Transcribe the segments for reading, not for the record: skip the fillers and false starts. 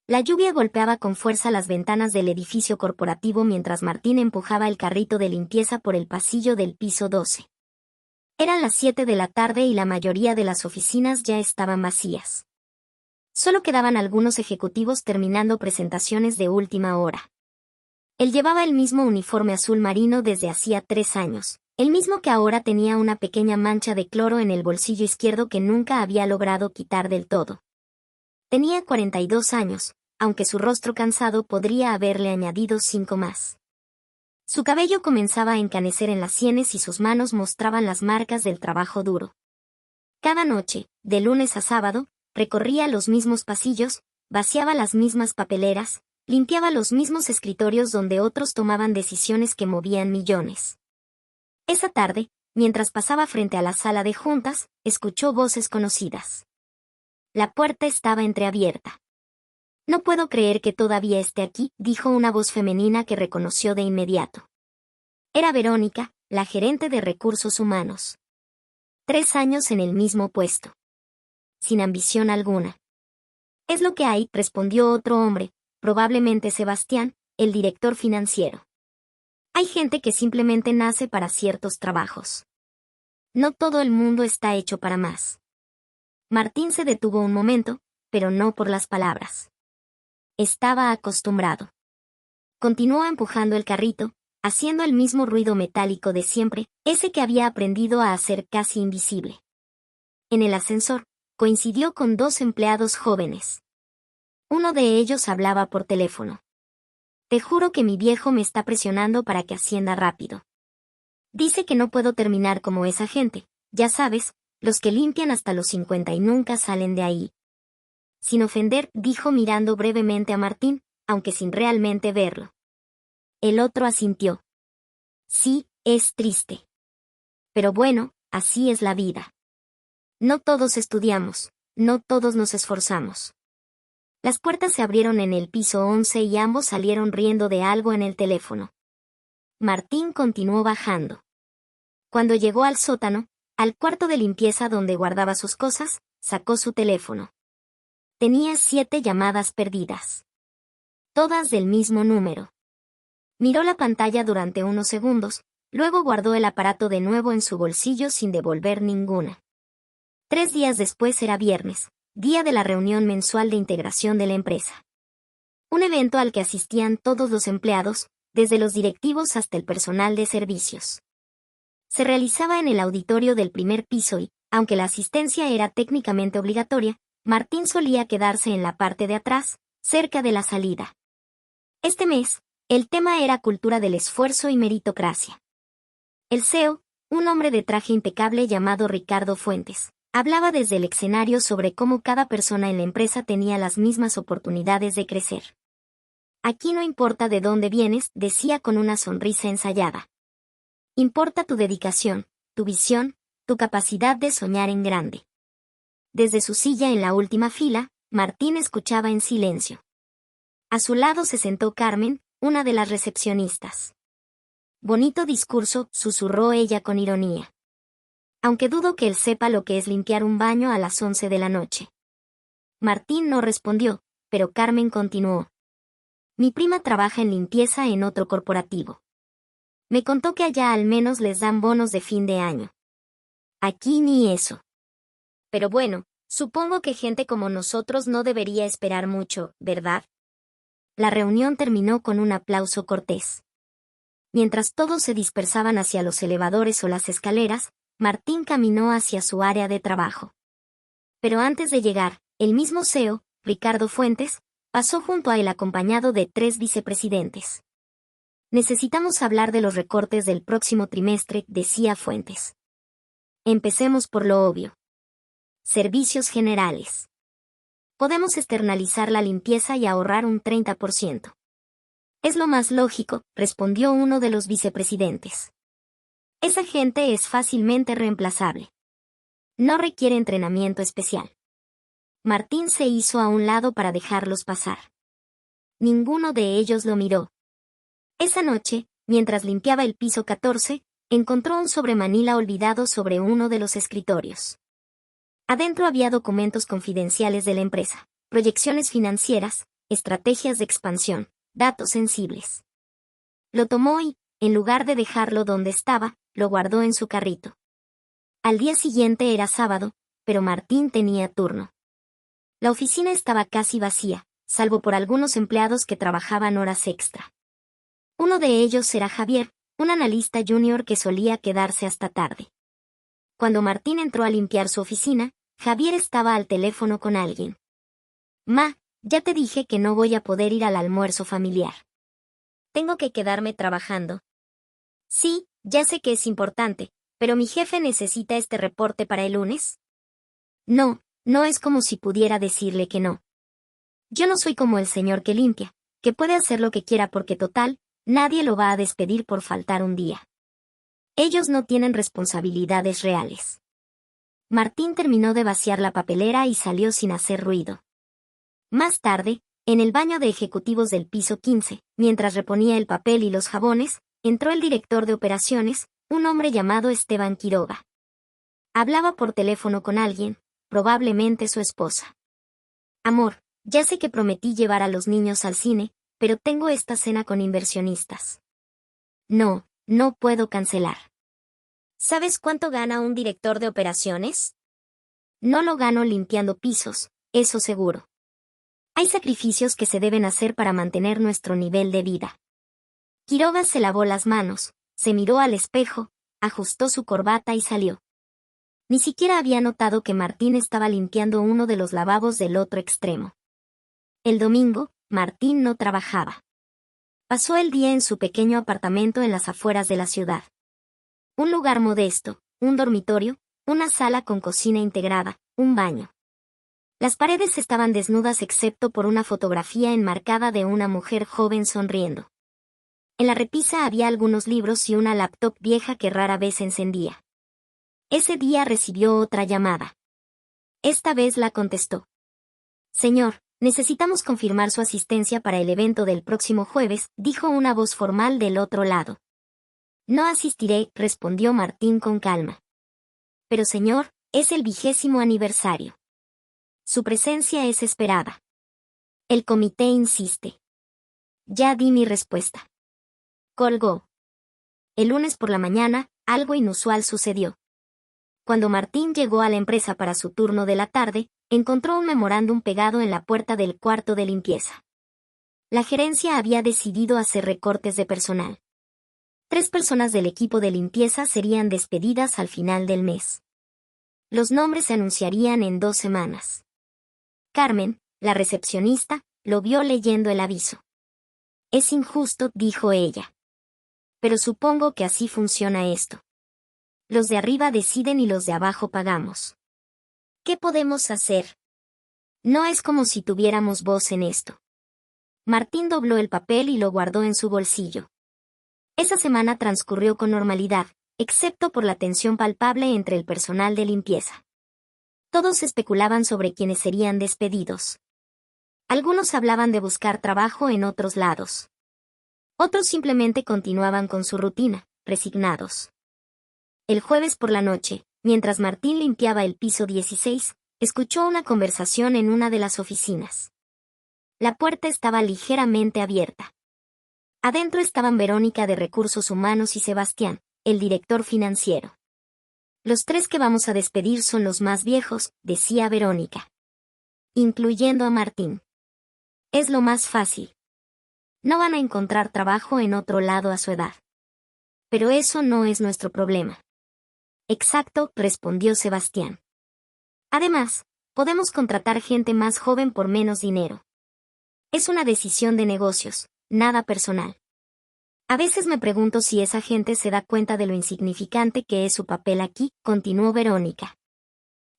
La lluvia golpeaba con fuerza las ventanas del edificio corporativo mientras Martín empujaba el carrito de limpieza por el pasillo del piso 12. Eran las 7 de la tarde y la mayoría de las oficinas ya estaban vacías. Solo quedaban algunos ejecutivos terminando presentaciones de última hora. Él llevaba el mismo uniforme azul marino desde hacía 3 años, el mismo que ahora tenía una pequeña mancha de cloro en el bolsillo izquierdo que nunca había logrado quitar del todo. Tenía 42 años, aunque su rostro cansado podría haberle añadido 5 más. Su cabello comenzaba a encanecer en las sienes y sus manos mostraban las marcas del trabajo duro. Cada noche, de lunes a sábado, recorría los mismos pasillos, vaciaba las mismas papeleras, limpiaba los mismos escritorios donde otros tomaban decisiones que movían millones. Esa tarde, mientras pasaba frente a la sala de juntas, escuchó voces conocidas. La puerta estaba entreabierta. «No puedo creer que todavía esté aquí», dijo una voz femenina que reconoció de inmediato. Era Verónica, la gerente de recursos humanos. 3 años en el mismo puesto. Sin ambición alguna. «Es lo que hay», respondió otro hombre, probablemente Sebastián, el director financiero. «Hay gente que simplemente nace para ciertos trabajos. No todo el mundo está hecho para más». Martín se detuvo un momento, pero no por las palabras. Estaba acostumbrado. Continuó empujando el carrito, haciendo el mismo ruido metálico de siempre, ese que había aprendido a hacer casi invisible. En el ascensor, coincidió con 2 empleados jóvenes. Uno de ellos hablaba por teléfono. «Te juro que mi viejo me está presionando para que ascienda rápido. Dice que no puedo terminar como esa gente, ya sabes, los que limpian hasta los 50 y nunca salen de ahí». Sin ofender, dijo mirando brevemente a Martín, aunque sin realmente verlo. El otro asintió. «Sí, es triste. Pero bueno, así es la vida. No todos estudiamos, no todos nos esforzamos». Las puertas se abrieron en el piso 11 y ambos salieron riendo de algo en el teléfono. Martín continuó bajando. Cuando llegó al sótano, al cuarto de limpieza donde guardaba sus cosas, sacó su teléfono. Tenía 7 llamadas perdidas. Todas del mismo número. Miró la pantalla durante unos segundos, luego guardó el aparato de nuevo en su bolsillo sin devolver ninguna. 3 días después era viernes, día de la reunión mensual de integración de la empresa. Un evento al que asistían todos los empleados, desde los directivos hasta el personal de servicios. Se realizaba en el auditorio del primer piso y, aunque la asistencia era técnicamente obligatoria, Martín solía quedarse en la parte de atrás, cerca de la salida. Este mes, el tema era cultura del esfuerzo y meritocracia. El CEO, un hombre de traje impecable llamado Ricardo Fuentes, hablaba desde el escenario sobre cómo cada persona en la empresa tenía las mismas oportunidades de crecer. «Aquí no importa de dónde vienes», decía con una sonrisa ensayada. «Importa tu dedicación, tu visión, tu capacidad de soñar en grande». Desde su silla en la última fila, Martín escuchaba en silencio. A su lado se sentó Carmen, una de las recepcionistas. «Bonito discurso», susurró ella con ironía. «Aunque dudo que él sepa lo que es limpiar un baño a las 11 de la noche». Martín no respondió, pero Carmen continuó. «Mi prima trabaja en limpieza en otro corporativo. Me contó que allá al menos les dan bonos de fin de año. Aquí ni eso. Pero bueno, supongo que gente como nosotros no debería esperar mucho, ¿verdad?». La reunión terminó con un aplauso cortés. Mientras todos se dispersaban hacia los elevadores o las escaleras, Martín caminó hacia su área de trabajo. Pero antes de llegar, el mismo CEO, Ricardo Fuentes, pasó junto a él acompañado de 3 vicepresidentes. «Necesitamos hablar de los recortes del próximo trimestre», decía Fuentes. «Empecemos por lo obvio. Servicios generales. Podemos externalizar la limpieza y ahorrar un 30%. «Es lo más lógico», respondió uno de los vicepresidentes. «Esa gente es fácilmente reemplazable. No requiere entrenamiento especial». Martín se hizo a un lado para dejarlos pasar. Ninguno de ellos lo miró. Esa noche, mientras limpiaba el piso 14, encontró un sobremanila olvidado sobre uno de los escritorios. Adentro había documentos confidenciales de la empresa, proyecciones financieras, estrategias de expansión, datos sensibles. Lo tomó y, en lugar de dejarlo donde estaba, lo guardó en su carrito. Al día siguiente era sábado, pero Martín tenía turno. La oficina estaba casi vacía, salvo por algunos empleados que trabajaban horas extra. Uno de ellos era Javier, un analista junior que solía quedarse hasta tarde. Cuando Martín entró a limpiar su oficina, Javier estaba al teléfono con alguien. Ma, ya te dije que no voy a poder ir al almuerzo familiar. Tengo que quedarme trabajando. Sí, ya sé que es importante, pero mi jefe necesita este reporte para el lunes. No, no es como si pudiera decirle que no. Yo no soy como el señor que limpia, que puede hacer lo que quiera porque total, nadie lo va a despedir por faltar un día. Ellos no tienen responsabilidades reales. Martín terminó de vaciar la papelera y salió sin hacer ruido. Más tarde, en el baño de ejecutivos del piso 15, mientras reponía el papel y los jabones, entró el director de operaciones, un hombre llamado Esteban Quiroga. Hablaba por teléfono con alguien, probablemente su esposa. Amor, ya sé que prometí llevar a los niños al cine, pero tengo esta cena con inversionistas. No, no puedo cancelar. ¿Sabes cuánto gana un director de operaciones? No lo gano limpiando pisos, eso seguro. Hay sacrificios que se deben hacer para mantener nuestro nivel de vida. Quiroga se lavó las manos, se miró al espejo, ajustó su corbata y salió. Ni siquiera había notado que Martín estaba limpiando uno de los lavabos del otro extremo. El domingo, Martín no trabajaba. Pasó el día en su pequeño apartamento en las afueras de la ciudad. Un lugar modesto, un dormitorio, una sala con cocina integrada, un baño. Las paredes estaban desnudas excepto por una fotografía enmarcada de una mujer joven sonriendo. En la repisa había algunos libros y una laptop vieja que rara vez encendía. Ese día recibió otra llamada. Esta vez la contestó. Señor, necesitamos confirmar su asistencia para el evento del próximo jueves, dijo una voz formal del otro lado. No asistiré, respondió Martín con calma. Pero señor, es el 20º aniversario. Su presencia es esperada. El comité insiste. Ya di mi respuesta. Colgó. El lunes por la mañana, algo inusual sucedió. Cuando Martín llegó a la empresa para su turno de la tarde, encontró un memorándum pegado en la puerta del cuarto de limpieza. La gerencia había decidido hacer recortes de personal. 3 personas del equipo de limpieza serían despedidas al final del mes. Los nombres se anunciarían en 2 semanas. Carmen, la recepcionista, lo vio leyendo el aviso. Es injusto, dijo ella. Pero supongo que así funciona esto. Los de arriba deciden y los de abajo pagamos. ¿Qué podemos hacer? No es como si tuviéramos voz en esto. Martín dobló el papel y lo guardó en su bolsillo. Esa semana transcurrió con normalidad, excepto por la tensión palpable entre el personal de limpieza. Todos especulaban sobre quiénes serían despedidos. Algunos hablaban de buscar trabajo en otros lados. Otros simplemente continuaban con su rutina, resignados. El jueves por la noche, mientras Martín limpiaba el piso 16, escuchó una conversación en una de las oficinas. La puerta estaba ligeramente abierta. Adentro estaban Verónica de Recursos Humanos y Sebastián, el director financiero. Los 3 que vamos a despedir son los más viejos, decía Verónica. Incluyendo a Martín. Es lo más fácil. No van a encontrar trabajo en otro lado a su edad. Pero eso no es nuestro problema. Exacto, respondió Sebastián. Además, podemos contratar gente más joven por menos dinero. Es una decisión de negocios, nada personal. A veces me pregunto si esa gente se da cuenta de lo insignificante que es su papel aquí, continuó Verónica.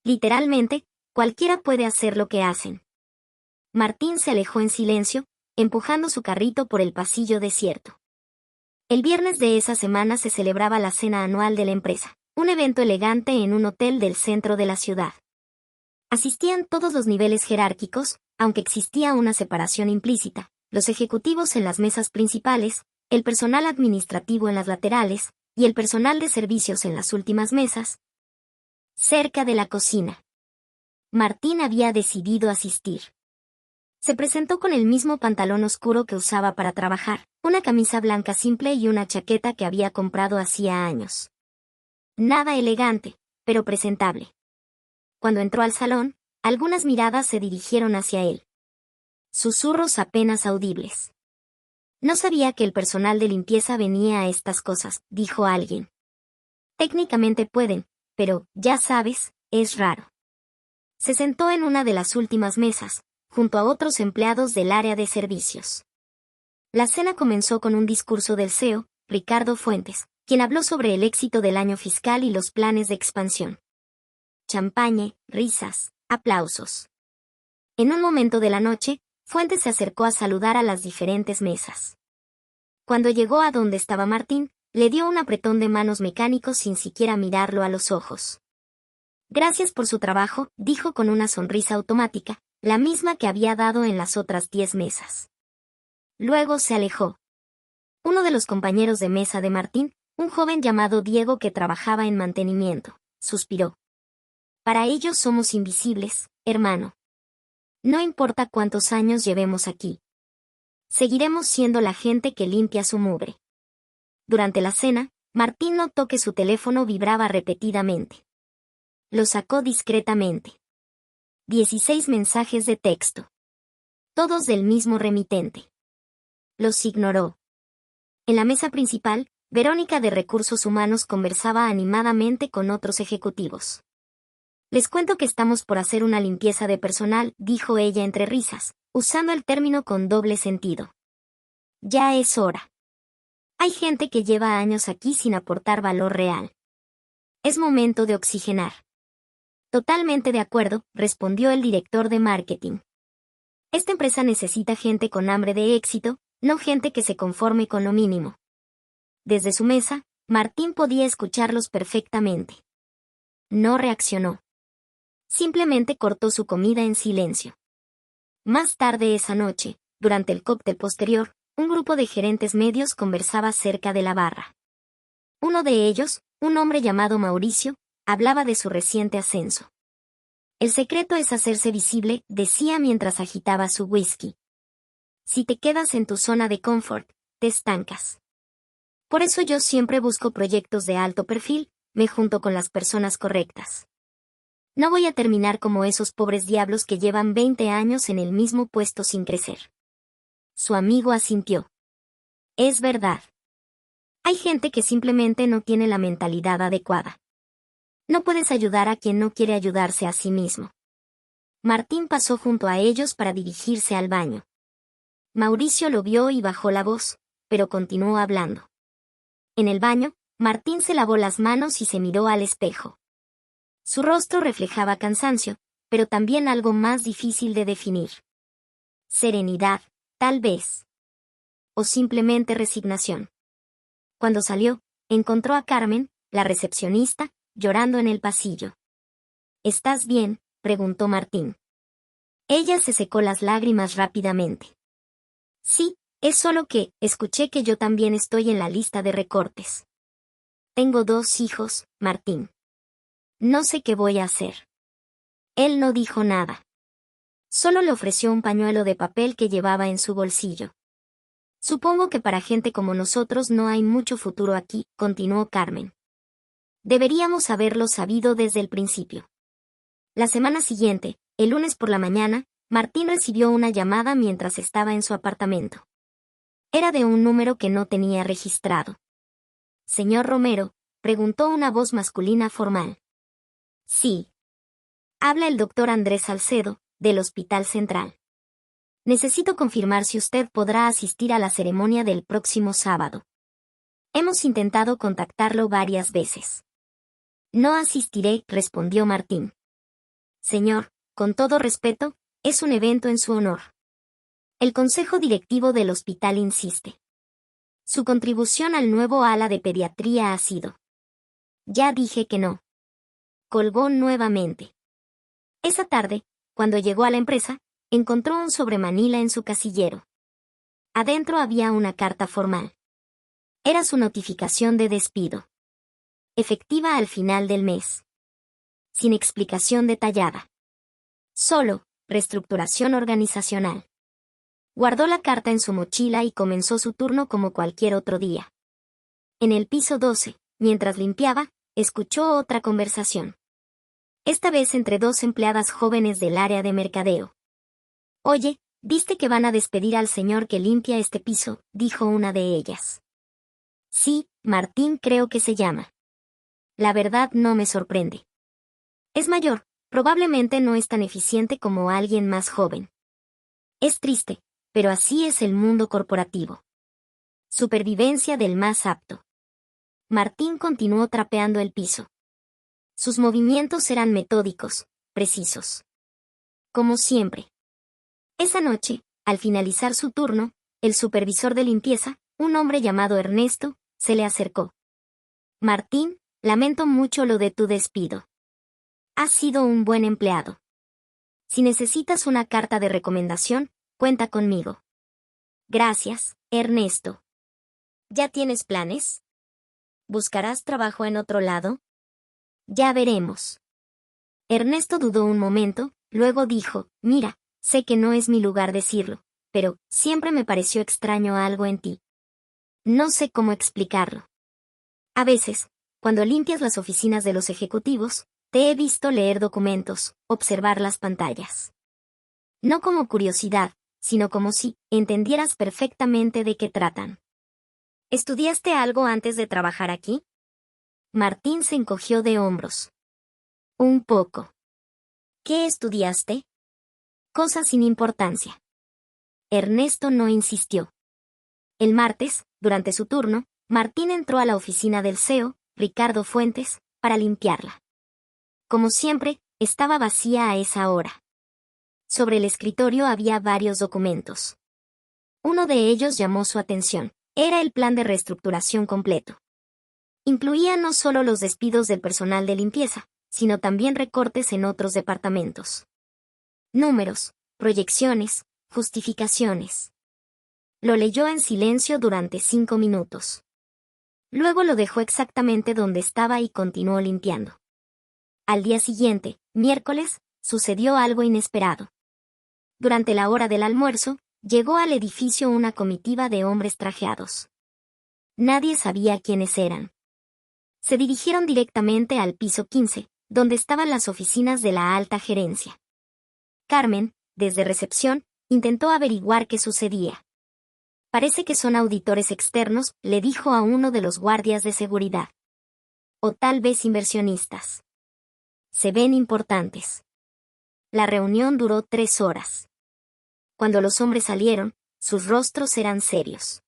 Literalmente, cualquiera puede hacer lo que hacen. Martín se alejó en silencio, empujando su carrito por el pasillo desierto. El viernes de esa semana se celebraba la cena anual de la empresa, un evento elegante en un hotel del centro de la ciudad. Asistían todos los niveles jerárquicos, aunque existía una separación implícita, los ejecutivos en las mesas principales, el personal administrativo en las laterales, y el personal de servicios en las últimas mesas, cerca de la cocina. Martín había decidido asistir. Se presentó con el mismo pantalón oscuro que usaba para trabajar, una camisa blanca simple y una chaqueta que había comprado hacía años. Nada elegante, pero presentable. Cuando entró al salón, algunas miradas se dirigieron hacia él. Susurros apenas audibles. No sabía que el personal de limpieza venía a estas cosas, dijo alguien. Técnicamente pueden, pero, ya sabes, es raro. Se sentó en una de las últimas mesas, junto a otros empleados del área de servicios. La cena comenzó con un discurso del CEO, Ricardo Fuentes, quien habló sobre el éxito del año fiscal y los planes de expansión. Champaña, risas, aplausos. En un momento de la noche, Fuentes se acercó a saludar a las diferentes mesas. Cuando llegó a donde estaba Martín, le dio un apretón de manos mecánico sin siquiera mirarlo a los ojos. Gracias por su trabajo, dijo con una sonrisa automática, la misma que había dado en las otras 10 mesas. Luego se alejó. Uno de los compañeros de mesa de Martín, un joven llamado Diego que trabajaba en mantenimiento, suspiró. Para ellos somos invisibles, hermano. No importa cuántos años llevemos aquí. Seguiremos siendo la gente que limpia su mugre. Durante la cena, Martín notó que su teléfono vibraba repetidamente. Lo sacó discretamente. 16 mensajes de texto. Todos del mismo remitente. Los ignoró. En la mesa principal, Verónica de Recursos Humanos conversaba animadamente con otros ejecutivos. Les cuento que estamos por hacer una limpieza de personal, dijo ella entre risas, usando el término con doble sentido. Ya es hora. Hay gente que lleva años aquí sin aportar valor real. Es momento de oxigenar. Totalmente de acuerdo, respondió el director de marketing. Esta empresa necesita gente con hambre de éxito, no gente que se conforme con lo mínimo. Desde su mesa, Martín podía escucharlos perfectamente. No reaccionó. Simplemente cortó su comida en silencio. Más tarde esa noche, durante el cóctel posterior, un grupo de gerentes medios conversaba cerca de la barra. Uno de ellos, un hombre llamado Mauricio, hablaba de su reciente ascenso. El secreto es hacerse visible, decía mientras agitaba su whisky. Si te quedas en tu zona de confort, te estancas. Por eso yo siempre busco proyectos de alto perfil, me junto con las personas correctas. No voy a terminar como esos pobres diablos que llevan 20 años en el mismo puesto sin crecer. Su amigo asintió. Es verdad. Hay gente que simplemente no tiene la mentalidad adecuada. No puedes ayudar a quien no quiere ayudarse a sí mismo. Martín pasó junto a ellos para dirigirse al baño. Mauricio lo vio y bajó la voz, pero continuó hablando. En el baño, Martín se lavó las manos y se miró al espejo. Su rostro reflejaba cansancio, pero también algo más difícil de definir. Serenidad, tal vez. O simplemente resignación. Cuando salió, encontró a Carmen, la recepcionista, llorando en el pasillo. ¿Estás bien?, preguntó Martín. Ella se secó las lágrimas rápidamente. Sí, es solo que, escuché que yo también estoy en la lista de recortes. Tengo 2 hijos, Martín. No sé qué voy a hacer. Él no dijo nada. Solo le ofreció un pañuelo de papel que llevaba en su bolsillo. Supongo que para gente como nosotros no hay mucho futuro aquí, continuó Carmen. Deberíamos haberlo sabido desde el principio. La semana siguiente, el lunes por la mañana, Martín recibió una llamada mientras estaba en su apartamento. Era de un número que no tenía registrado. Señor Romero, preguntó una voz masculina formal. Sí. Habla el doctor Andrés Salcedo, del Hospital Central. Necesito confirmar si usted podrá asistir a la ceremonia del próximo sábado. Hemos intentado contactarlo varias veces. No asistiré, respondió Martín. Señor, con todo respeto, es un evento en su honor. El consejo directivo del hospital insiste. Su contribución al nuevo ala de pediatría ha sido. Ya dije que no. Colgó nuevamente. Esa tarde, cuando llegó a la empresa, encontró un sobre Manila en su casillero. Adentro había una carta formal. Era su notificación de despido. Efectiva al final del mes. Sin explicación detallada. Solo, reestructuración organizacional. Guardó la carta en su mochila y comenzó su turno como cualquier otro día. En el piso 12, mientras limpiaba, escuchó otra conversación. Esta vez entre dos empleadas jóvenes del área de mercadeo. «Oye, ¿viste que van a despedir al señor que limpia este piso?», dijo una de ellas. «Sí, Martín creo que se llama. La verdad no me sorprende. Es mayor, probablemente no es tan eficiente como alguien más joven. Es triste, pero así es el mundo corporativo. Supervivencia del más apto». Martín continuó trapeando el piso. Sus movimientos eran metódicos, precisos. Como siempre. Esa noche, al finalizar su turno, el supervisor de limpieza, un hombre llamado Ernesto, se le acercó. «Martín, lamento mucho lo de tu despido. Has sido un buen empleado. Si necesitas una carta de recomendación, cuenta conmigo». «Gracias, Ernesto. ¿Ya tienes planes? ¿Buscarás trabajo en otro lado?» «Ya veremos». Ernesto dudó un momento, luego dijo, «Mira, sé que no es mi lugar decirlo, pero siempre me pareció extraño algo en ti. No sé cómo explicarlo. A veces, cuando limpias las oficinas de los ejecutivos, te he visto leer documentos, observar las pantallas. No como curiosidad, sino como si entendieras perfectamente de qué tratan». «¿Estudiaste algo antes de trabajar aquí?» Martín se encogió de hombros. «Un poco». «¿Qué estudiaste?» «Cosas sin importancia». Ernesto no insistió. El martes, durante su turno, Martín entró a la oficina del CEO, Ricardo Fuentes, para limpiarla. Como siempre, estaba vacía a esa hora. Sobre el escritorio había varios documentos. Uno de ellos llamó su atención. Era el plan de reestructuración completo. Incluía no solo los despidos del personal de limpieza, sino también recortes en otros departamentos. Números, proyecciones, justificaciones. Lo leyó en silencio durante 5 minutos. Luego lo dejó exactamente donde estaba y continuó limpiando. Al día siguiente, miércoles, sucedió algo inesperado. Durante la hora del almuerzo, llegó al edificio una comitiva de hombres trajeados. Nadie sabía quiénes eran. Se dirigieron directamente al piso 15, donde estaban las oficinas de la alta gerencia. Carmen, desde recepción, intentó averiguar qué sucedía. «Parece que son auditores externos», le dijo a uno de los guardias de seguridad. «O tal vez inversionistas. Se ven importantes». La reunión duró 3 horas. Cuando los hombres salieron, sus rostros eran serios.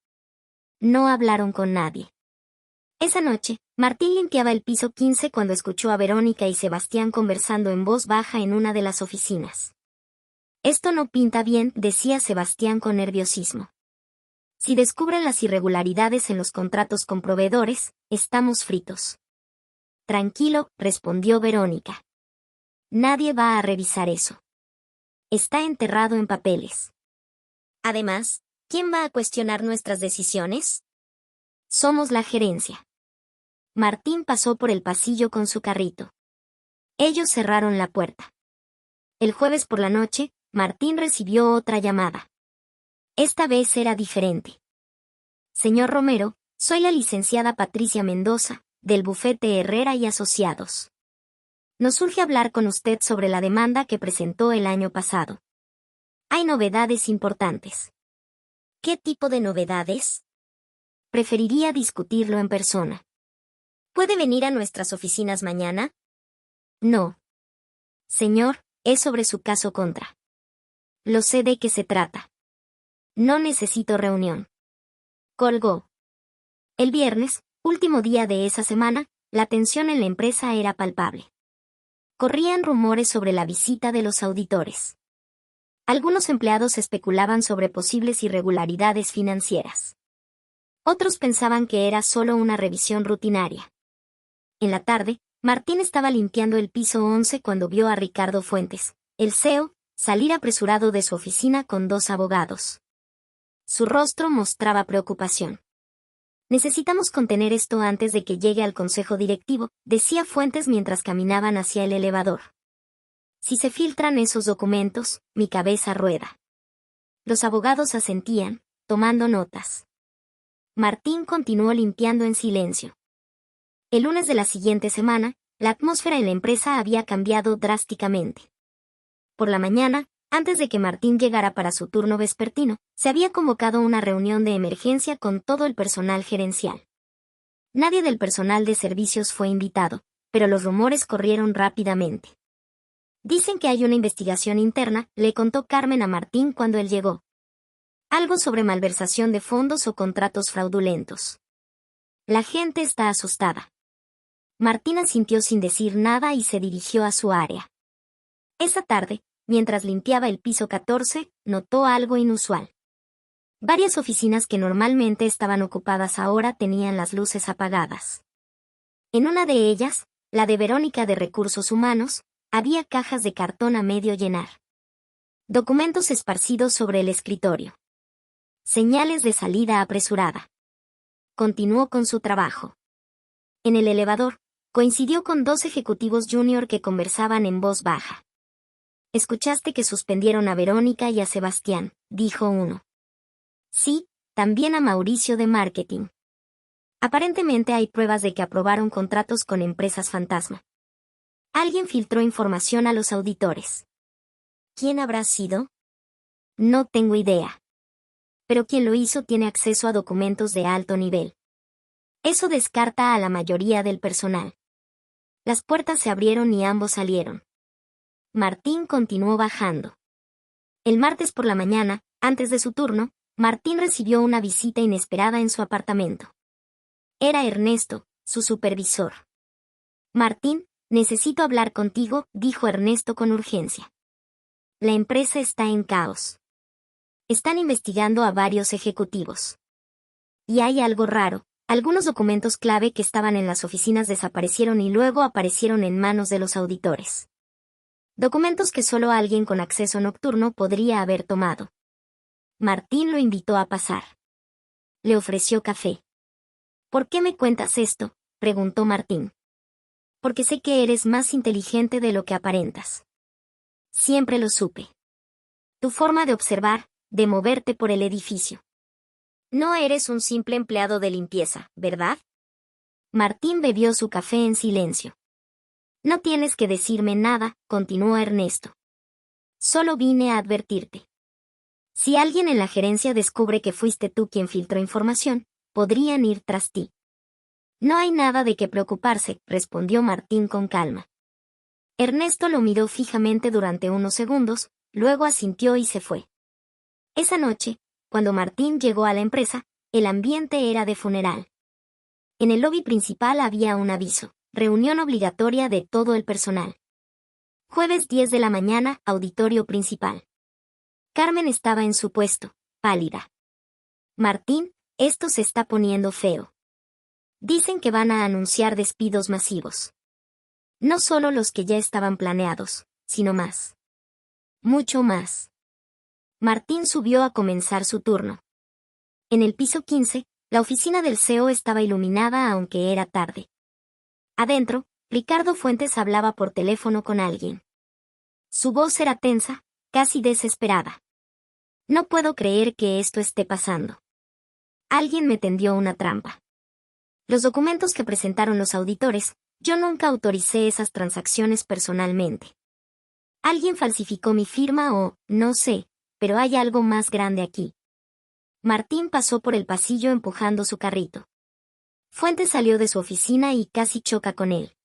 No hablaron con nadie. Esa noche, Martín limpiaba el piso 15 cuando escuchó a Verónica y Sebastián conversando en voz baja en una de las oficinas. «Esto no pinta bien», decía Sebastián con nerviosismo. «Si descubren las irregularidades en los contratos con proveedores, estamos fritos». «Tranquilo», respondió Verónica. «Nadie va a revisar eso. Está enterrado en papeles. Además, ¿quién va a cuestionar nuestras decisiones? Somos la gerencia». Martín pasó por el pasillo con su carrito. Ellos cerraron la puerta. El jueves por la noche, Martín recibió otra llamada. Esta vez era diferente. «Señor Romero, soy la licenciada Patricia Mendoza, del bufete Herrera y Asociados. Nos urge hablar con usted sobre la demanda que presentó el año pasado. Hay novedades importantes». «¿Qué tipo de novedades?» «Preferiría discutirlo en persona». «¿Puede venir a nuestras oficinas mañana?» «No. Señor, es sobre su caso contra». «Lo sé de qué se trata. No necesito reunión». Colgó. El viernes, último día de esa semana, la tensión en la empresa era palpable. Corrían rumores sobre la visita de los auditores. Algunos empleados especulaban sobre posibles irregularidades financieras. Otros pensaban que era solo una revisión rutinaria. En la tarde, Martín estaba limpiando el piso 11 cuando vio a Ricardo Fuentes, el CEO, salir apresurado de su oficina con 2 abogados. Su rostro mostraba preocupación. «Necesitamos contener esto antes de que llegue al consejo directivo», decía Fuentes mientras caminaban hacia el elevador. «Si se filtran esos documentos, mi cabeza rueda». Los abogados asentían, tomando notas. Martín continuó limpiando en silencio. El lunes de la siguiente semana, la atmósfera en la empresa había cambiado drásticamente. Por la mañana, antes de que Martín llegara para su turno vespertino, se había convocado una reunión de emergencia con todo el personal gerencial. Nadie del personal de servicios fue invitado, pero los rumores corrieron rápidamente. Dicen que hay una investigación interna, le contó Carmen a Martín cuando él llegó. Algo sobre malversación de fondos o contratos fraudulentos. La gente está asustada. Martín asintió sin decir nada y se dirigió a su área. Esa tarde, mientras limpiaba el piso 14, notó algo inusual. Varias oficinas que normalmente estaban ocupadas ahora tenían las luces apagadas. En una de ellas, la de Verónica de Recursos Humanos, había cajas de cartón a medio llenar. Documentos esparcidos sobre el escritorio. Señales de salida apresurada. Continuó con su trabajo. En el elevador, coincidió con 2 ejecutivos junior que conversaban en voz baja. «Escuchaste que suspendieron a Verónica y a Sebastián», dijo uno. «Sí, también a Mauricio de marketing. Aparentemente hay pruebas de que aprobaron contratos con empresas fantasma. Alguien filtró información a los auditores. ¿Quién habrá sido? No tengo idea. Pero quien lo hizo tiene acceso a documentos de alto nivel. Eso descarta a la mayoría del personal». Las puertas se abrieron y ambos salieron. Martín continuó bajando. El martes por la mañana, antes de su turno, Martín recibió una visita inesperada en su apartamento. Era Ernesto, su supervisor. «Martín, necesito hablar contigo», dijo Ernesto con urgencia. «La empresa está en caos. Están investigando a varios ejecutivos. Y hay algo raro. Algunos documentos clave que estaban en las oficinas desaparecieron y luego aparecieron en manos de los auditores. Documentos que solo alguien con acceso nocturno podría haber tomado». Martín lo invitó a pasar. Le ofreció café. «¿Por qué me cuentas esto?», preguntó Martín. «Porque sé que eres más inteligente de lo que aparentas. Siempre lo supe. Tu forma de observar, de moverte por el edificio. No eres un simple empleado de limpieza, ¿verdad?». Martín bebió su café en silencio. «No tienes que decirme nada», continuó Ernesto. «Solo vine a advertirte. Si alguien en la gerencia descubre que fuiste tú quien filtró información, podrían ir tras ti». «No hay nada de qué preocuparse», respondió Martín con calma. Ernesto lo miró fijamente durante unos segundos, luego asintió y se fue. Esa noche, cuando Martín llegó a la empresa, el ambiente era de funeral. En el lobby principal había un aviso: reunión obligatoria de todo el personal. Jueves 10 de la mañana, auditorio principal. Carmen estaba en su puesto, pálida. «Martín, esto se está poniendo feo. Dicen que van a anunciar despidos masivos. No solo los que ya estaban planeados, sino más. Mucho más». Martín subió a comenzar su turno. En el piso 15, la oficina del CEO estaba iluminada aunque era tarde. Adentro, Ricardo Fuentes hablaba por teléfono con alguien. Su voz era tensa, casi desesperada. «No puedo creer que esto esté pasando. Alguien me tendió una trampa. Los documentos que presentaron los auditores, yo nunca autoricé esas transacciones personalmente. Alguien falsificó mi firma o, no sé, pero hay algo más grande aquí». Martín pasó por el pasillo empujando su carrito. Fuentes salió de su oficina y casi choca con él.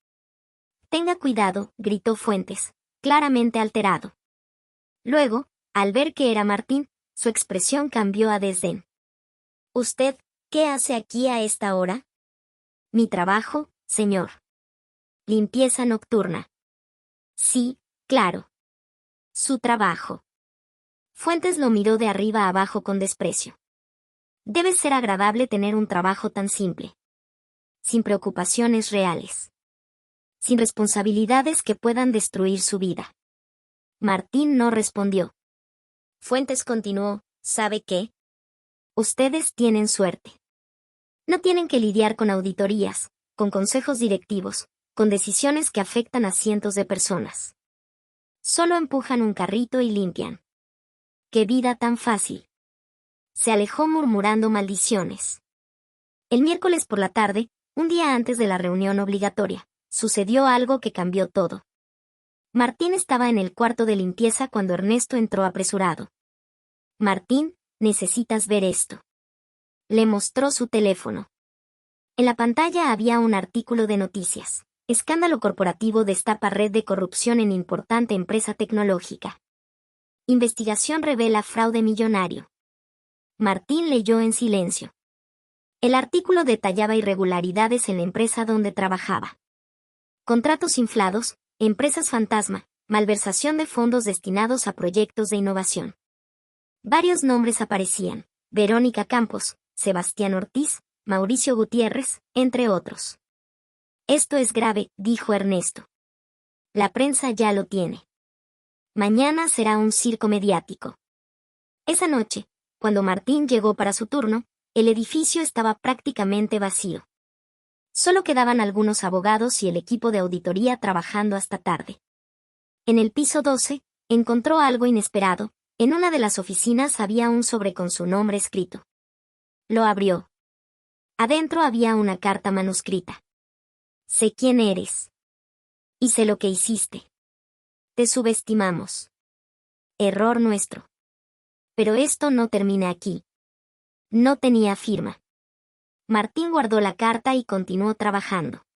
«Tenga cuidado», gritó Fuentes, claramente alterado. Luego, al ver que era Martín, su expresión cambió a desdén. «¿Usted, qué hace aquí a esta hora?». «Mi trabajo, señor. Limpieza nocturna». «Sí, claro. Su trabajo». Fuentes lo miró de arriba a abajo con desprecio. «Debe ser agradable tener un trabajo tan simple. Sin preocupaciones reales. Sin responsabilidades que puedan destruir su vida». Martín no respondió. Fuentes continuó: «¿Sabe qué? Ustedes tienen suerte. No tienen que lidiar con auditorías, con consejos directivos, con decisiones que afectan a cientos de personas. Solo empujan un carrito y limpian. ¡Qué vida tan fácil! Se alejó murmurando maldiciones. El miércoles por la tarde, un día antes de la reunión obligatoria, sucedió algo que cambió todo. Martín estaba en el cuarto de limpieza cuando Ernesto entró apresurado. Martín, necesitas ver esto. Le mostró su teléfono. En la pantalla había un artículo de noticias. Escándalo corporativo destapa red de corrupción en importante empresa tecnológica. Investigación revela fraude millonario. Martín leyó en silencio. El artículo detallaba irregularidades en la empresa donde trabajaba. Contratos inflados, empresas fantasma, malversación de fondos destinados a proyectos de innovación. Varios nombres aparecían: Verónica Campos, Sebastián Ortiz, Mauricio Gutiérrez, entre otros. Esto es grave, dijo Ernesto. La prensa ya lo tiene. Mañana será un circo mediático. Esa noche, cuando Martín llegó para su turno, el edificio estaba prácticamente vacío. Solo quedaban algunos abogados y el equipo de auditoría trabajando hasta tarde. En el piso 12, encontró algo inesperado. En una de las oficinas había un sobre con su nombre escrito. Lo abrió. Adentro había una carta manuscrita. Sé quién eres. Y sé lo que hiciste. Te subestimamos. Error nuestro. Pero esto no termina aquí. No tenía firma. Martín guardó la carta y continuó trabajando.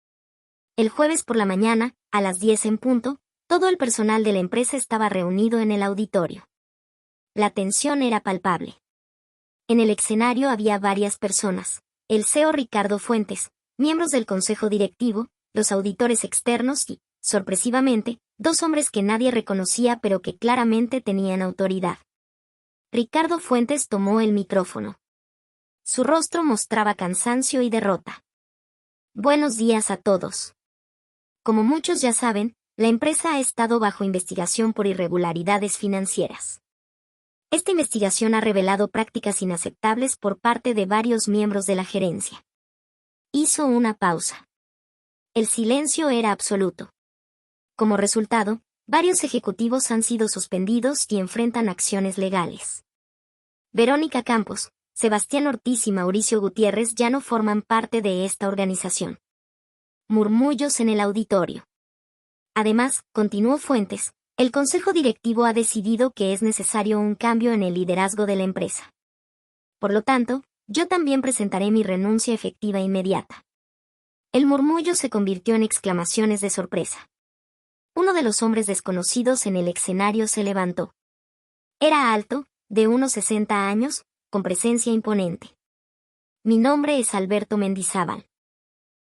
El jueves por la mañana, a las 10 en punto, todo el personal de la empresa estaba reunido en el auditorio. La tensión era palpable. En el escenario había varias personas: el CEO Ricardo Fuentes, miembros del consejo directivo, los auditores externos y, sorpresivamente, dos hombres que nadie reconocía pero que claramente tenían autoridad. Ricardo Fuentes tomó el micrófono. Su rostro mostraba cansancio y derrota. Buenos días a todos. Como muchos ya saben, la empresa ha estado bajo investigación por irregularidades financieras. Esta investigación ha revelado prácticas inaceptables por parte de varios miembros de la gerencia. Hizo una pausa. El silencio era absoluto. Como resultado, varios ejecutivos han sido suspendidos y enfrentan acciones legales. Verónica Campos, Sebastián Ortiz y Mauricio Gutiérrez ya no forman parte de esta organización. Murmullos en el auditorio. Además, continuó Fuentes, el consejo directivo ha decidido que es necesario un cambio en el liderazgo de la empresa. Por lo tanto, yo también presentaré mi renuncia efectiva inmediata. El murmullo se convirtió en exclamaciones de sorpresa. Uno de los hombres desconocidos en el escenario se levantó. Era alto, de unos 60 años, con presencia imponente. Mi nombre es Alberto Mendizábal.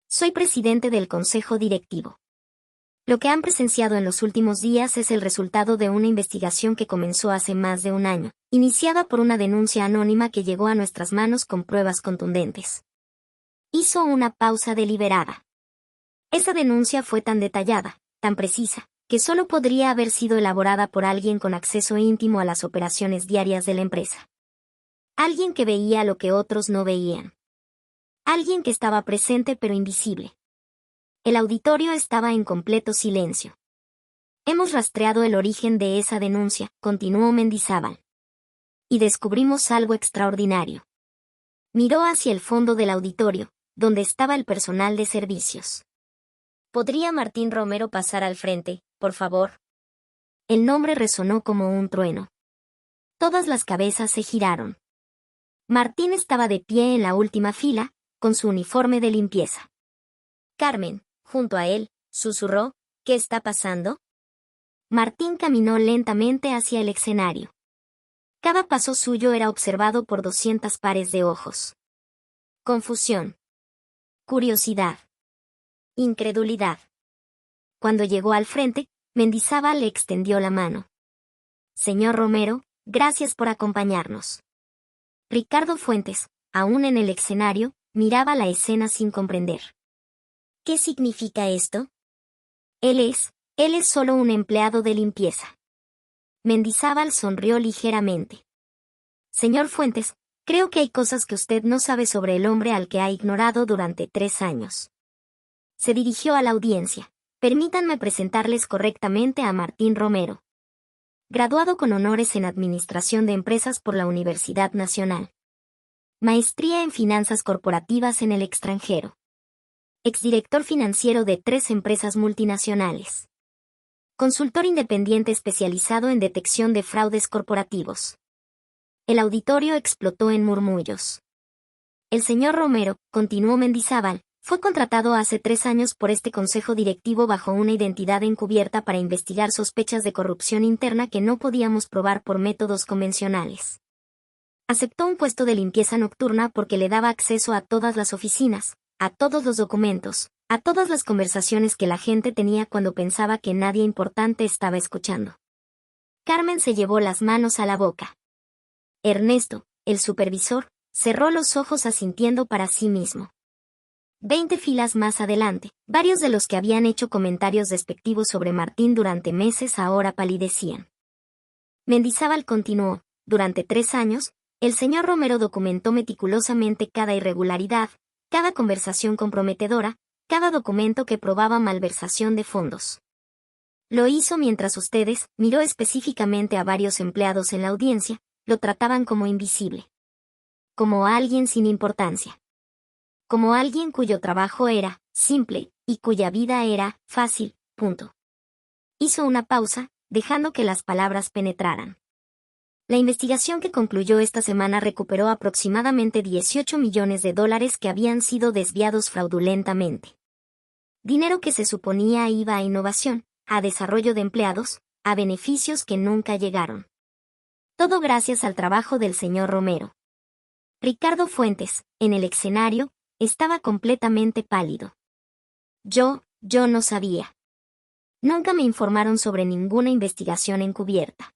Soy presidente del consejo directivo. Lo que han presenciado en los últimos días es el resultado de una investigación que comenzó hace más de un año, iniciada por una denuncia anónima que llegó a nuestras manos con pruebas contundentes. Hizo una pausa deliberada. Esa denuncia fue tan detallada, tan precisa, que solo podría haber sido elaborada por alguien con acceso íntimo a las operaciones diarias de la empresa. Alguien que veía lo que otros no veían. Alguien que estaba presente pero invisible. El auditorio estaba en completo silencio. Hemos rastreado el origen de esa denuncia, continuó Mendizábal. Y descubrimos algo extraordinario. Miró hacia el fondo del auditorio, donde estaba el personal de servicios. ¿Podría Martín Romero pasar al frente, por favor? El nombre resonó como un trueno. Todas las cabezas se giraron. Martín estaba de pie en la última fila, con su uniforme de limpieza. Carmen, junto a él, susurró: ¿qué está pasando? Martín caminó lentamente hacia el escenario. Cada paso suyo era observado por 200 pares de ojos. Confusión. Curiosidad. Incredulidad. Cuando llegó al frente, Mendizábal le extendió la mano. Señor Romero, gracias por acompañarnos. Ricardo Fuentes, aún en el escenario, miraba la escena sin comprender. ¿Qué significa esto? Él es solo un empleado de limpieza. Mendizábal sonrió ligeramente. Señor Fuentes, creo que hay cosas que usted no sabe sobre el hombre al que ha ignorado durante 3 años. Se dirigió a la audiencia. Permítanme presentarles correctamente a Martín Romero. Graduado con honores en Administración de Empresas por la Universidad Nacional. Maestría en Finanzas Corporativas en el extranjero. Exdirector financiero de 3 empresas multinacionales. Consultor independiente especializado en detección de fraudes corporativos. El auditorio explotó en murmullos. El señor Romero, continuó Mendizábal, fue contratado hace 3 años por este consejo directivo bajo una identidad encubierta para investigar sospechas de corrupción interna que no podíamos probar por métodos convencionales. Aceptó un puesto de limpieza nocturna porque le daba acceso a todas las oficinas, a todos los documentos, a todas las conversaciones que la gente tenía cuando pensaba que nadie importante estaba escuchando. Carmen se llevó las manos a la boca. Ernesto, el supervisor, cerró los ojos asintiendo para sí mismo. 20 filas más adelante, varios de los que habían hecho comentarios despectivos sobre Martín durante meses ahora palidecían. Mendizábal continuó: durante 3 años, el señor Romero documentó meticulosamente cada irregularidad, cada conversación comprometedora, cada documento que probaba malversación de fondos. Lo hizo mientras ustedes, miró específicamente a varios empleados en la audiencia, lo trataban como invisible. Como alguien sin importancia. Como alguien cuyo trabajo era simple, y cuya vida era fácil, punto. Hizo una pausa, dejando que las palabras penetraran. La investigación que concluyó esta semana recuperó aproximadamente $18 millones que habían sido desviados fraudulentamente. Dinero que se suponía iba a innovación, a desarrollo de empleados, a beneficios que nunca llegaron. Todo gracias al trabajo del señor Romero. Ricardo Fuentes, en el escenario, estaba completamente pálido. Yo no sabía. Nunca me informaron sobre ninguna investigación encubierta.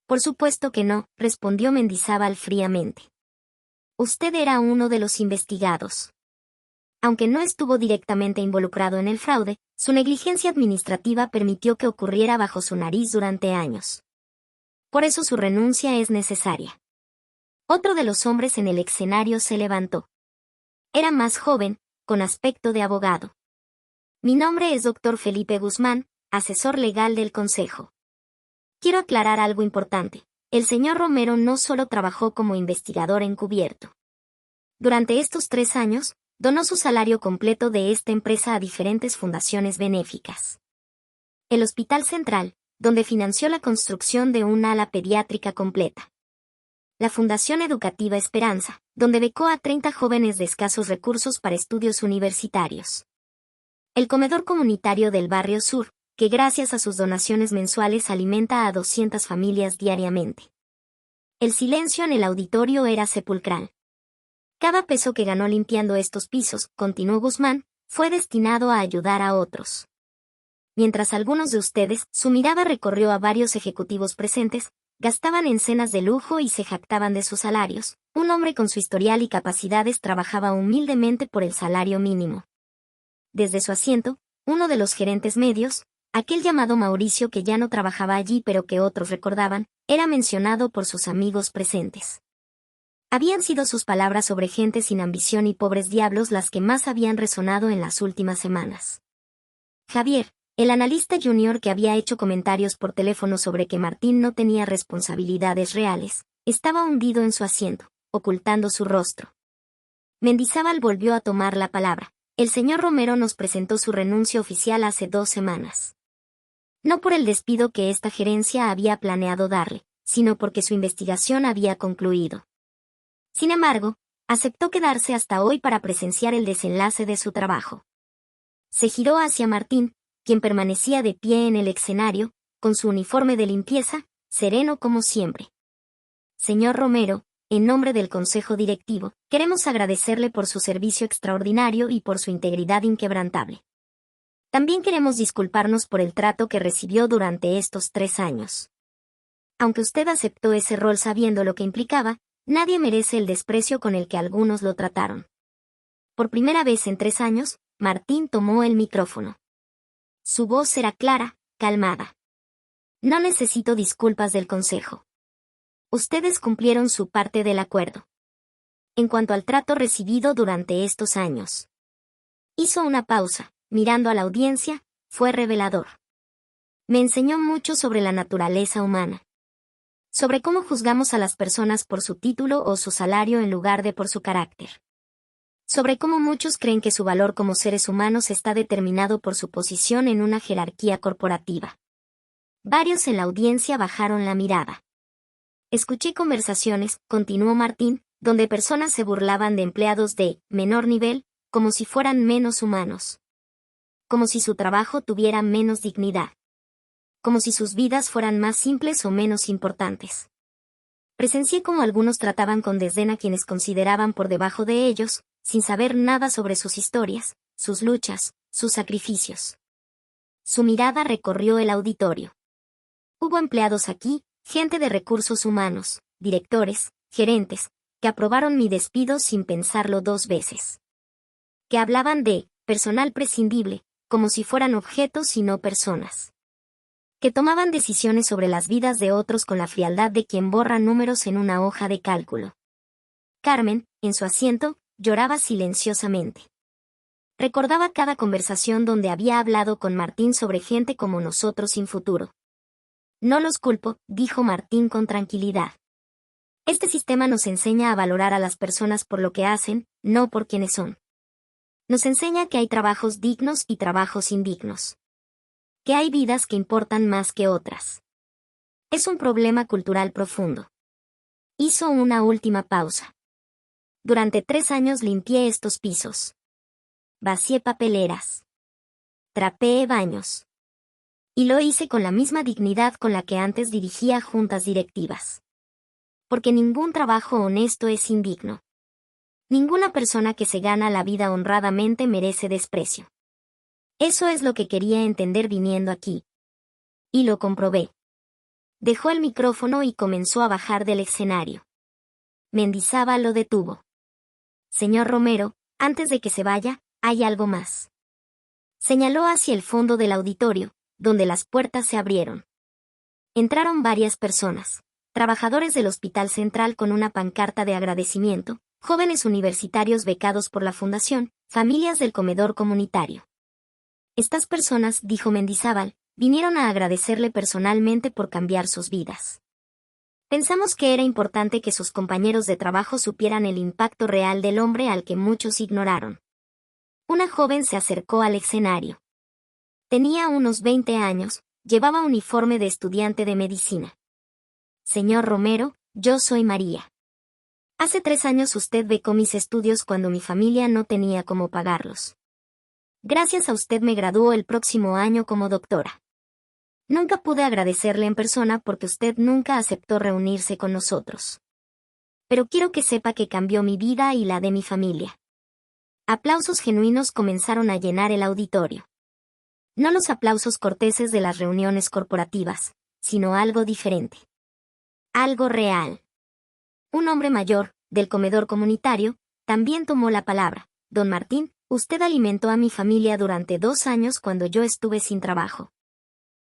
Por supuesto que no, respondió Mendizábal fríamente. Usted era uno de los investigados. Aunque no estuvo directamente involucrado en el fraude, su negligencia administrativa permitió que ocurriera bajo su nariz durante años. Por eso su renuncia es necesaria. Otro de los hombres en el escenario se levantó. Era más joven, con aspecto de abogado. Mi nombre es Dr. Felipe Guzmán, asesor legal del Consejo. Quiero aclarar algo importante. El señor Romero no solo trabajó como investigador encubierto. Durante estos 3 años, donó su salario completo de esta empresa a diferentes fundaciones benéficas. El Hospital Central, donde financió la construcción de un ala pediátrica completa. La Fundación Educativa Esperanza, donde becó a 30 jóvenes de escasos recursos para estudios universitarios. El comedor comunitario del Barrio Sur, que gracias a sus donaciones mensuales alimenta a 200 familias diariamente. El silencio en el auditorio era sepulcral. Cada peso que ganó limpiando estos pisos, continuó Guzmán, fue destinado a ayudar a otros. Mientras algunos de ustedes, su mirada recorrió a varios ejecutivos presentes, gastaban en cenas de lujo y se jactaban de sus salarios, un hombre con su historial y capacidades trabajaba humildemente por el salario mínimo. Desde su asiento, uno de los gerentes medios, aquel llamado Mauricio que ya no trabajaba allí pero que otros recordaban, era mencionado por sus amigos presentes. Habían sido sus palabras sobre gente sin ambición y pobres diablos las que más habían resonado en las últimas semanas. Javier, el analista junior que había hecho comentarios por teléfono sobre que Martín no tenía responsabilidades reales, estaba hundido en su asiento, ocultando su rostro. Mendizábal volvió a tomar la palabra. El señor Romero nos presentó su renuncia oficial hace 2 semanas. No por el despido que esta gerencia había planeado darle, sino porque su investigación había concluido. Sin embargo, aceptó quedarse hasta hoy para presenciar el desenlace de su trabajo. Se giró hacia Martín, quien permanecía de pie en el escenario, con su uniforme de limpieza, sereno como siempre. Señor Romero, en nombre del Consejo Directivo, queremos agradecerle por su servicio extraordinario y por su integridad inquebrantable. También queremos disculparnos por el trato que recibió durante estos 3 años. Aunque usted aceptó ese rol sabiendo lo que implicaba, nadie merece el desprecio con el que algunos lo trataron. Por primera vez en 3 años, Martín tomó el micrófono. Su voz era clara, calmada. No necesito disculpas del Consejo. Ustedes cumplieron su parte del acuerdo. En cuanto al trato recibido durante estos años. Hizo una pausa, mirando a la audiencia, fue revelador. Me enseñó mucho sobre la naturaleza humana. Sobre cómo juzgamos a las personas por su título o su salario en lugar de por su carácter. Sobre cómo muchos creen que su valor como seres humanos está determinado por su posición en una jerarquía corporativa. Varios en la audiencia bajaron la mirada. Escuché conversaciones, continuó Martín, donde personas se burlaban de empleados de menor nivel, como si fueran menos humanos. Como si su trabajo tuviera menos dignidad. Como si sus vidas fueran más simples o menos importantes. Presencié cómo algunos trataban con desdén a quienes consideraban por debajo de ellos, sin saber nada sobre sus historias, sus luchas, sus sacrificios. Su mirada recorrió el auditorio. Hubo empleados aquí, gente de recursos humanos, directores, gerentes, que aprobaron mi despido sin pensarlo 2 veces. Que hablaban de personal prescindible, como si fueran objetos y no personas. Que tomaban decisiones sobre las vidas de otros con la frialdad de quien borra números en una hoja de cálculo. Carmen, en su asiento, lloraba silenciosamente. Recordaba cada conversación donde había hablado con Martín sobre gente como nosotros sin futuro. No los culpo, dijo Martín con tranquilidad. Este sistema nos enseña a valorar a las personas por lo que hacen, no por quienes son. Nos enseña que hay trabajos dignos y trabajos indignos. Que hay vidas que importan más que otras. Es un problema cultural profundo. Hizo una última pausa. Durante 3 años limpié estos pisos. Vacié papeleras. Trapeé baños. Y lo hice con la misma dignidad con la que antes dirigía juntas directivas. Porque ningún trabajo honesto es indigno. Ninguna persona que se gana la vida honradamente merece desprecio. Eso es lo que quería entender viniendo aquí. Y lo comprobé. Dejó el micrófono y comenzó a bajar del escenario. Mendizábal lo detuvo. Señor Romero, antes de que se vaya, hay algo más. Señaló hacia el fondo del auditorio, donde las puertas se abrieron. Entraron varias personas, trabajadores del Hospital Central con una pancarta de agradecimiento, jóvenes universitarios becados por la Fundación, familias del comedor comunitario. Estas personas, dijo Mendizábal, vinieron a agradecerle personalmente por cambiar sus vidas. Pensamos que era importante que sus compañeros de trabajo supieran el impacto real del hombre al que muchos ignoraron. Una joven se acercó al escenario. Tenía unos 20 años, llevaba uniforme de estudiante de medicina. Señor Romero, yo soy María. Hace 3 años usted becó mis estudios cuando mi familia no tenía cómo pagarlos. Gracias a usted me graduó el próximo año como doctora. Nunca pude agradecerle en persona porque usted nunca aceptó reunirse con nosotros. Pero quiero que sepa que cambió mi vida y la de mi familia. Aplausos genuinos comenzaron a llenar el auditorio. No los aplausos corteses de las reuniones corporativas, sino algo diferente. Algo real. Un hombre mayor, del comedor comunitario, también tomó la palabra. Don Martín, usted alimentó a mi familia durante 2 años cuando yo estuve sin trabajo.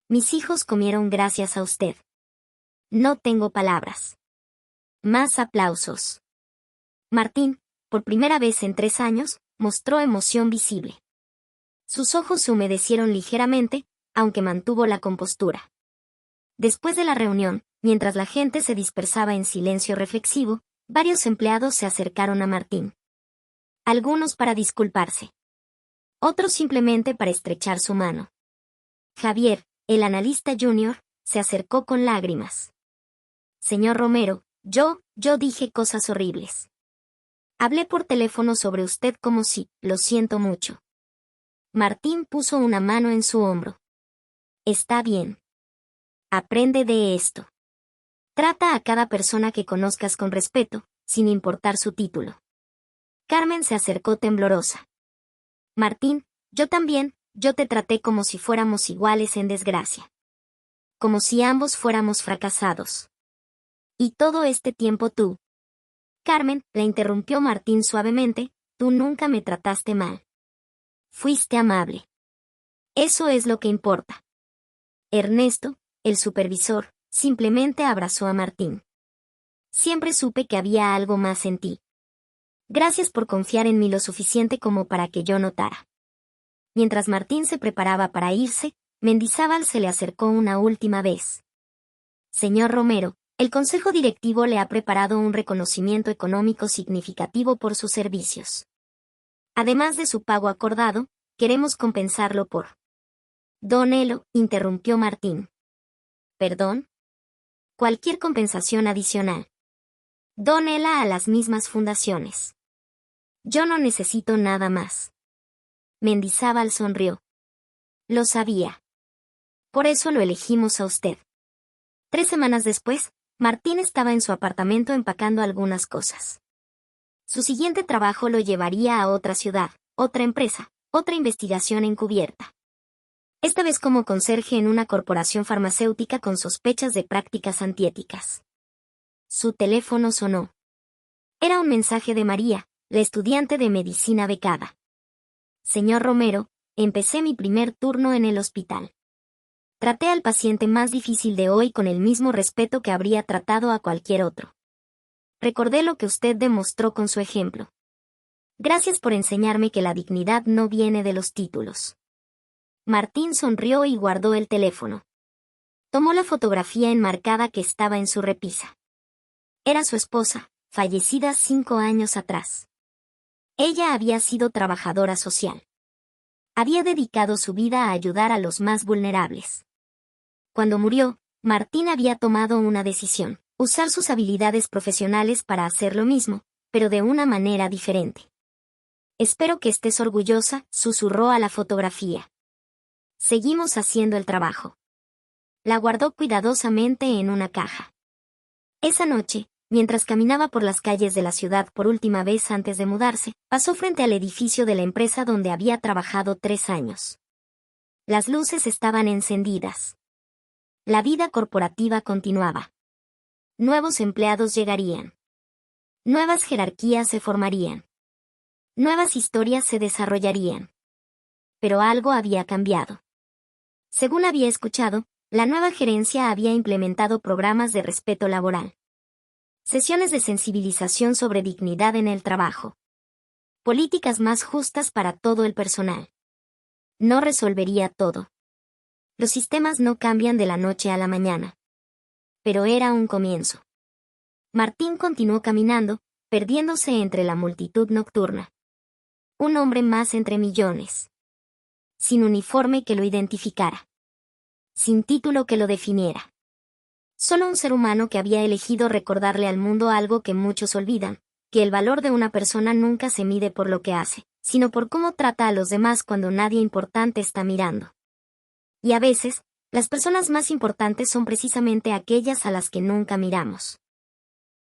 Mis hijos comieron gracias a usted. No tengo palabras. Más aplausos. Martín, por primera vez en 3 años, mostró emoción visible. Sus ojos se humedecieron ligeramente, aunque mantuvo la compostura. Después de la reunión, mientras la gente se dispersaba en silencio reflexivo, varios empleados se acercaron a Martín. Algunos para disculparse. Otros simplemente para estrechar su mano. Javier, el analista junior, se acercó con lágrimas. Señor Romero, yo dije cosas horribles. Hablé por teléfono sobre usted como si, lo siento mucho. Martín puso una mano en su hombro. Está bien. Aprende de esto. Trata a cada persona que conozcas con respeto, sin importar su título. Carmen se acercó temblorosa. Martín, yo también, yo te traté como si fuéramos iguales en desgracia. Como si ambos fuéramos fracasados. Y todo este tiempo tú. Carmen, la interrumpió Martín suavemente, tú nunca me trataste mal. Fuiste amable. Eso es lo que importa. Ernesto, el supervisor, simplemente abrazó a Martín. Siempre supe que había algo más en ti. Gracias por confiar en mí lo suficiente como para que yo notara. Mientras Martín se preparaba para irse, Mendizábal se le acercó una última vez. Señor Romero, el Consejo Directivo le ha preparado un reconocimiento económico significativo por sus servicios. Además de su pago acordado, queremos compensarlo por... Don Elo, interrumpió Martín. ¿Perdón? Cualquier compensación adicional. Dónela a las mismas fundaciones. Yo no necesito nada más. Mendizábal sonrió. Lo sabía. Por eso lo elegimos a usted. 3 semanas después, Martín estaba en su apartamento empacando algunas cosas. Su siguiente trabajo lo llevaría a otra ciudad, otra empresa, otra investigación encubierta. Esta vez como conserje en una corporación farmacéutica con sospechas de prácticas antiéticas. Su teléfono sonó. Era un mensaje de María, la estudiante de medicina becada. Señor Romero, empecé mi primer turno en el hospital. Traté al paciente más difícil de hoy con el mismo respeto que habría tratado a cualquier otro. Recordé lo que usted demostró con su ejemplo. Gracias por enseñarme que la dignidad no viene de los títulos. Martín sonrió y guardó el teléfono. Tomó la fotografía enmarcada que estaba en su repisa. Era su esposa, fallecida 5 años atrás. Ella había sido trabajadora social. Había dedicado su vida a ayudar a los más vulnerables. Cuando murió, Martín había tomado una decisión: usar sus habilidades profesionales para hacer lo mismo, pero de una manera diferente. Espero que estés orgullosa, susurró a la fotografía. Seguimos haciendo el trabajo. La guardó cuidadosamente en una caja. Esa noche, mientras caminaba por las calles de la ciudad por última vez antes de mudarse, pasó frente al edificio de la empresa donde había trabajado 3 años. Las luces estaban encendidas. La vida corporativa continuaba. Nuevos empleados llegarían. Nuevas jerarquías se formarían. Nuevas historias se desarrollarían. Pero algo había cambiado. Según había escuchado, la nueva gerencia había implementado programas de respeto laboral. Sesiones de sensibilización sobre dignidad en el trabajo. Políticas más justas para todo el personal. No resolvería todo. Los sistemas no cambian de la noche a la mañana. Pero era un comienzo. Martín continuó caminando, perdiéndose entre la multitud nocturna. Un hombre más entre millones. Sin uniforme que lo identificara. Sin título que lo definiera. Solo un ser humano que había elegido recordarle al mundo algo que muchos olvidan, que el valor de una persona nunca se mide por lo que hace, sino por cómo trata a los demás cuando nadie importante está mirando. Y a veces, las personas más importantes son precisamente aquellas a las que nunca miramos.